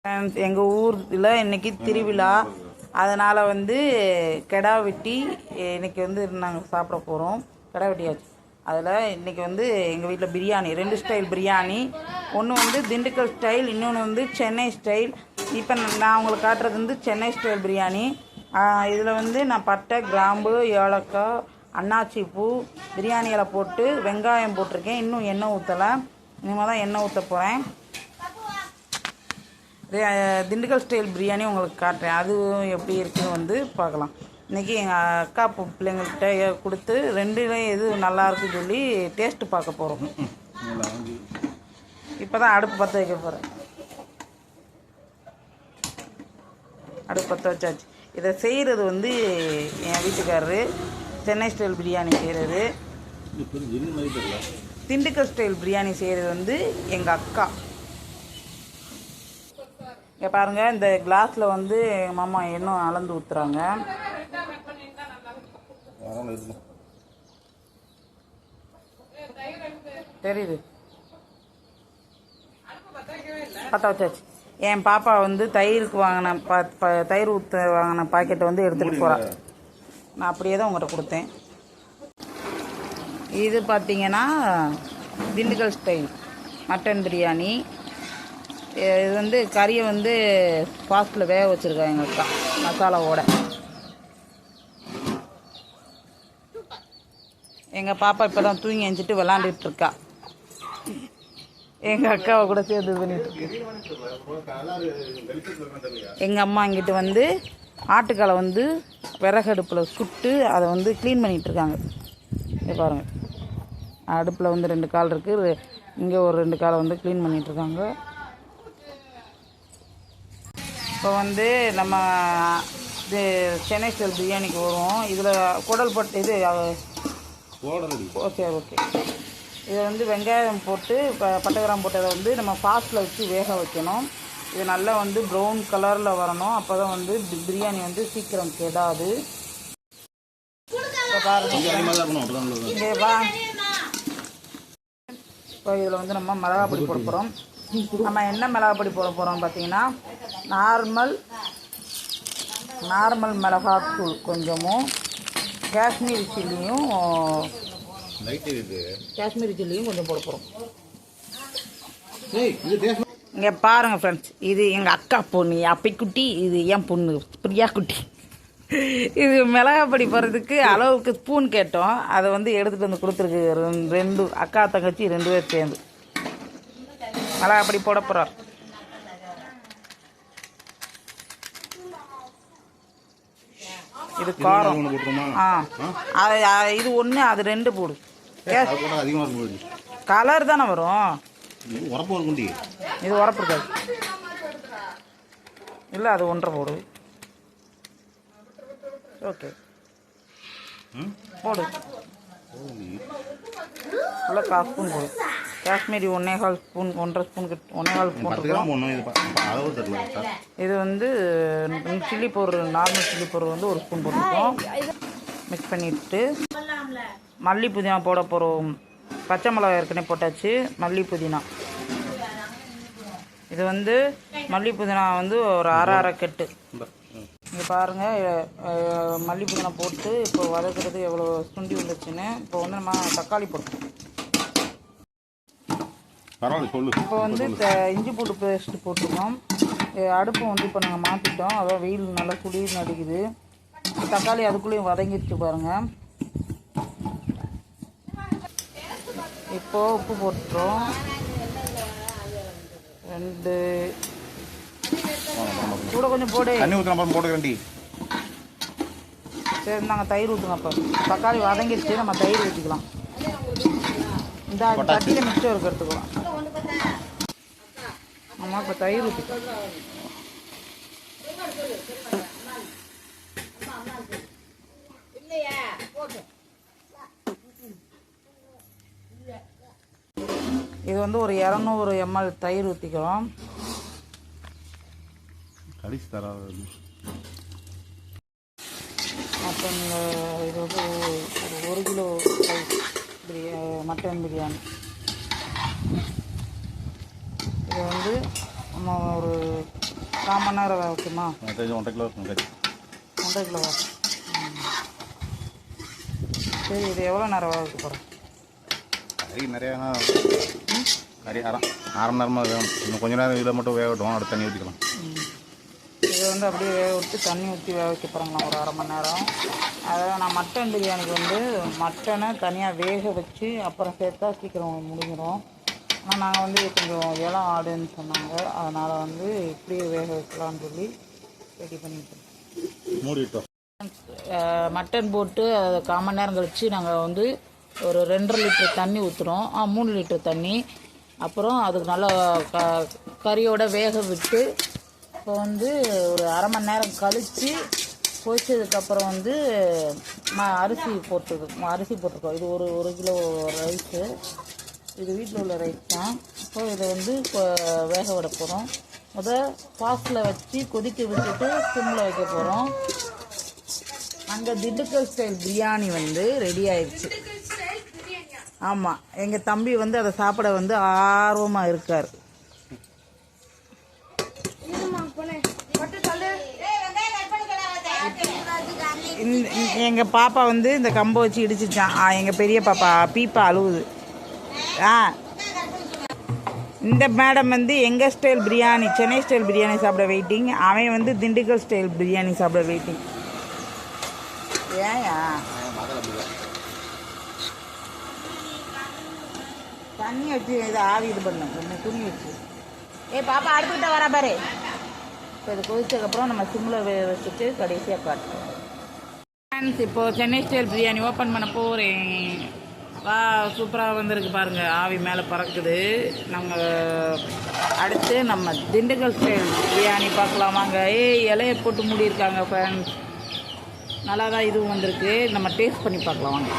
எங்கள் ஊரில் இன்றைக்கி திருவிழா, அதனால் வந்து கிடா வெட்டி இன்றைக்கி வந்து நாங்கள் சாப்பிட போகிறோம். கிடா வெட்டியாச்சு. அதில் இன்றைக்கி வந்து எங்கள் வீட்டில் பிரியாணி, 2 ஸ்டைல் பிரியாணி. ஒன்று வந்து திண்டுக்கல் ஸ்டைல், இன்னொன்று வந்து சென்னை ஸ்டைல். இப்போ நான் உங்களுக்கு காட்டுறது வந்து சென்னை ஸ்டைல் பிரியாணி. இதில் வந்து நான் பட்டை, கிராம்பு, ஏலக்காய், அன்னாச்சி பூ, பிரியாணி இலை போட்டு வெங்காயம் போட்டிருக்கேன். இன்னும் எண்ணெய் ஊற்றலை, இனிமேல் தான் எண்ணெய் ஊற்ற போகிறேன். திண்டுக்கல் ஸ்டைல் பிரியாணி உங்களுக்கு காட்டுறேன், அதுவும் எப்படி இருக்குன்னு வந்து பார்க்கலாம். இன்றைக்கி எங்கள் அக்கா பிள்ளைங்கள்கிட்ட கொடுத்து ரெண்டுலேயும் எது நல்லாயிருக்குன்னு சொல்லி டேஸ்ட்டு பார்க்க போகிறோம். இப்போ தான் அடுப்பு பற்ற வைக்க போகிறேன். அடுப்பு பற்ற வச்சாச்சு. இதை செய்கிறது வந்து என் வீட்டுக்காரரு. சென்னை ஸ்டைல் பிரியாணி செய்கிறது, திண்டுக்கல் ஸ்டைல் பிரியாணி செய்கிறது வந்து எங்கள் அக்கா. இங்கே பாருங்கள், இந்த கிளாஸில் வந்து எங்கள் மாமா எண்ணெய் அளந்து ஊற்றுறாங்க. தெரியுது, பற்ற வச்சாச்சு. என் பாப்பா வந்து தயிருக்கு வாங்கின தயிர் ஊற்ற வாங்கின பாக்கெட்டை வந்து எடுத்துகிட்டு போகிறான். நான் அப்படியே தான் உங்கள்கிட்ட கொடுத்தேன். இது பார்த்தீங்கன்னா திண்டுக்கல் ஸ்டைல் மட்டன் பிரியாணி. இது வந்து கறியை வந்து ஃபாஸ்ட்டில் வேக வச்சுருக்காங்க எங்கள் அக்கா மசாலாவோட. எங்கள் பாப்பா இப்போ தான் தூங்கி எஞ்சிட்டு விளாண்டுட்டுருக்கா. எங்கள் அக்காவை கூட சேர்ந்து பண்ணிட்டுருக்கு. எங்கள் அம்மா இங்கிட்டு வந்து ஆட்டுக்காலை வந்து விறகடுப்பில் சுட்டு அதை வந்து க்ளீன் பண்ணிகிட்ருக்காங்க. இங்கே பாருங்கள், அடுப்பில் வந்து 2 கால் இருக்குது, இங்கே ஒரு 2 காலை வந்து க்ளீன் பண்ணிகிட்ருக்காங்க. இப்போ வந்து நம்ம இது சென்னை ஸ்டைல் பிரியாணிக்கு வருவோம். இதில் குடல் போட்டு இது ஓகே ஓகே. இதை வந்து வெங்காயம் போட்டு பட்டை கிராம்பு போட்டதை வந்து நம்ம ஃபாஸ்ட்டில் வச்சு வேக வைக்கணும். இது நல்லா வந்து ப்ரௌன் கலரில் வரணும், அப்போ தான் வந்து பிரியாணி வந்து சீக்கிரம் கெடாது. இப்போ பாருங்கள், இங்கே வா. இப்போ இதில் வந்து நம்ம மிளகாப்பொடி போட போகிறோம். நம்ம என்ன மிளகாப்பொடி போட போகிறோம் பார்த்தீங்கன்னா, நார்மல் மிளகாத்தூள் கொஞ்சமும், காஷ்மீரி சில்லியும் கொஞ்சம் போட போகிறோம். இங்கே பாருங்கள் ஃப்ரெண்ட்ஸ், இது எங்கள் அக்கா பொண்ணு அப்பைக்குட்டி, இது என் பொண்ணு பிரியா குட்டி. இது மிளகாப்பொடி போடுறதுக்கு அளவுக்கு ஸ்பூன் கேட்டோம், அதை வந்து எடுத்துகிட்டு வந்து கொடுத்துருக்கு. 2 அக்கா தங்கச்சி 2 பேர் சேர்ந்து மிளகாப்பொடி போட போகிறோம். இது காரம். இது 1, அது 2 போடு. கலர் தானே வரும், இது உரப்பு இருக்காது. இல்லை, அது 1.5 போடு. ஓகே, போடு. நல்லா 1/4 ஸ்பூன் போடு. Kashmiri 1.25 spoon, 1.5 spoon, 1.25 spoon. இது வந்து chilli powder, normal chilli powder வந்து 1 ஸ்பூன் போட்டுருக்கோம். மிக்ஸ் பண்ணிவிட்டு மல்லி புதினா போட போகிறோம். பச்சை மிளகாய் ஏற்கனவே போட்டாச்சு. மல்லி புதினா, இது வந்து மல்லி புதினா வந்து ஒரு அரை கட்டு. இங்கே பாருங்கள், மல்லி புதினா போட்டு இப்போ வதக்கிறது எவ்வளோ சுண்டி வந்துச்சுன்னு. இப்போ வந்து நம்ம தக்காளி போட்டோம். இப்போ வந்து இஞ்சி பூண்டு பேஸ்ட்டு போட்டுருக்கோம். அடுப்பு வந்து இப்போ நாங்கள் மாற்றிட்டோம், அதான் வெயில் நல்லா குளிர்னு அடிக்குது. தக்காளி அதுக்குள்ளேயும் வதங்கிடுச்சு பாருங்கள். இப்போது உப்பு போட்டுட்டோம். 2 கூட கொஞ்சம் போடு. சரி, நாங்கள் தயிர் ஊற்றுங்க. அப்போ தக்காளி வதங்கிடுச்சு, நம்ம தயிர் ஊற்றிக்கலாம். இந்த தட்டியில் மிச்சம் இருக்க எடுத்துக்கலாம். ஆமாம், இப்போ தயிர் ஊற்றிக்கலாம். இது வந்து ஒரு 200 ml தயிர் ஊற்றிக்கிறோம். அப்போ இது வந்து ஒரு 1 கிலோ மட்டன் பிரியாணி. இது வந்து நம்ம ஒரு 1/4 மணி நேரம் வேக வைக்குமா? 1.5 கிலோ 1.5 கிலோவா? சரி, இது எவ்வளோ நேரம் வேக வைக்க போகிறோம்? கறி நிறையா கறி அரை மணி நேரமாக வேணும். இன்னும் கொஞ்சம் நேரம் இதில் மட்டும் வேகட்டும், அடுத்து தண்ணி ஊற்றிக்கலாம். இதை வந்து அப்படியே வேக விட்டு தண்ணி ஊற்றி வேக வைக்க போகிறாங்களா ஒரு 1/2 மணி நேரம். அதாவது நான் மட்டன் பிரியாணிக்கு வந்து மட்டனை தனியாக வேக வச்சு அப்புறம் சேர்த்தா சீக்கிரம் முடிஞ்சிடும். ஆனால் நாங்கள் வந்து கொஞ்சம் இளம் ஆடுன்னு சொன்னாங்க, அதனால் வந்து இப்படியே வேக வைக்கலான்னு சொல்லி ரெடி பண்ணிட்டோம். மூடிட்டோம். மட்டன் போட்டு அதை 1/4 மணி நேரம் கழித்து நாங்கள் வந்து ஒரு 2.5 லிட்டர் தண்ணி ஊற்றுறோம். 3 லிட்டர் தண்ணி. அப்புறம் அதுக்கு நல்லா கறியோட வேக விட்டு இப்போ வந்து ஒரு 1/2 மணி நேரம் கழித்து பொரிச்சதுக்கப்புறம் வந்து அரிசி போட்டிருக்கோம். இது ஒரு கிலோ ரைஸு. இது வீட்டில் உள்ள ரைஸ் தான். இப்போ இதை வந்து வேக விட போகிறோம். ஃபாஸ்ட்டில் வச்சு கொதிக்க விட்டுட்டு சிம்மில் வைக்க போகிறோம். அங்கே திண்டுக்கல் ஸ்டைல் பிரியாணி வந்து ரெடி ஆயிடுச்சு. ஆமாம், எங்கள் தம்பி வந்து அதை சாப்பிட வந்து ஆர்வமாக இருக்கார். எங்கள் பாப்பா வந்து இந்த கம்பை வச்சு இடிச்சிச்சான். எங்கள் பெரிய பாப்பா பீப்பா அழுவுது. இந்த மேடம் வந்து எங்கள் ஸ்டைல் பிரியாணி, சென்னை ஸ்டைல் பிரியாணி சாப்பிட வெயிட்டிங். அவன் வந்து திண்டுக்கல் ஸ்டைல் பிரியாணி சாப்பிட வெயிட்டிங். ஏயா தண்ணி வச்சு இதை ஆவி இது பண்ண துணி வச்சு பாப்பா அடுத்துக்கிட்ட வரா பாரு. இப்போ இது கொதிச்சதுக்கப்புறம் நம்ம சிம்மில் வச்சுட்டு கடைசியாக காட்டுறோம். இப்போது சென்னை ஸ்டைல் பிரியாணி ஓப்பன் பண்ண போகிறேன். வா, சூப்பராக வந்திருக்கு பாருங்கள், ஆவி மேலே பறக்குது. அடுத்து நம்ம திண்டுக்கல் ஸ்டைல் பிரியாணி பார்க்கலாம் வாங்க. இலையை போட்டு மூடியிருக்காங்க ஃப்ரெண்ட்ஸ். நல்லா தான் இதுவும் வந்திருக்கு. நம்ம டேஸ்ட் பண்ணி பார்க்கலாம் வாங்க.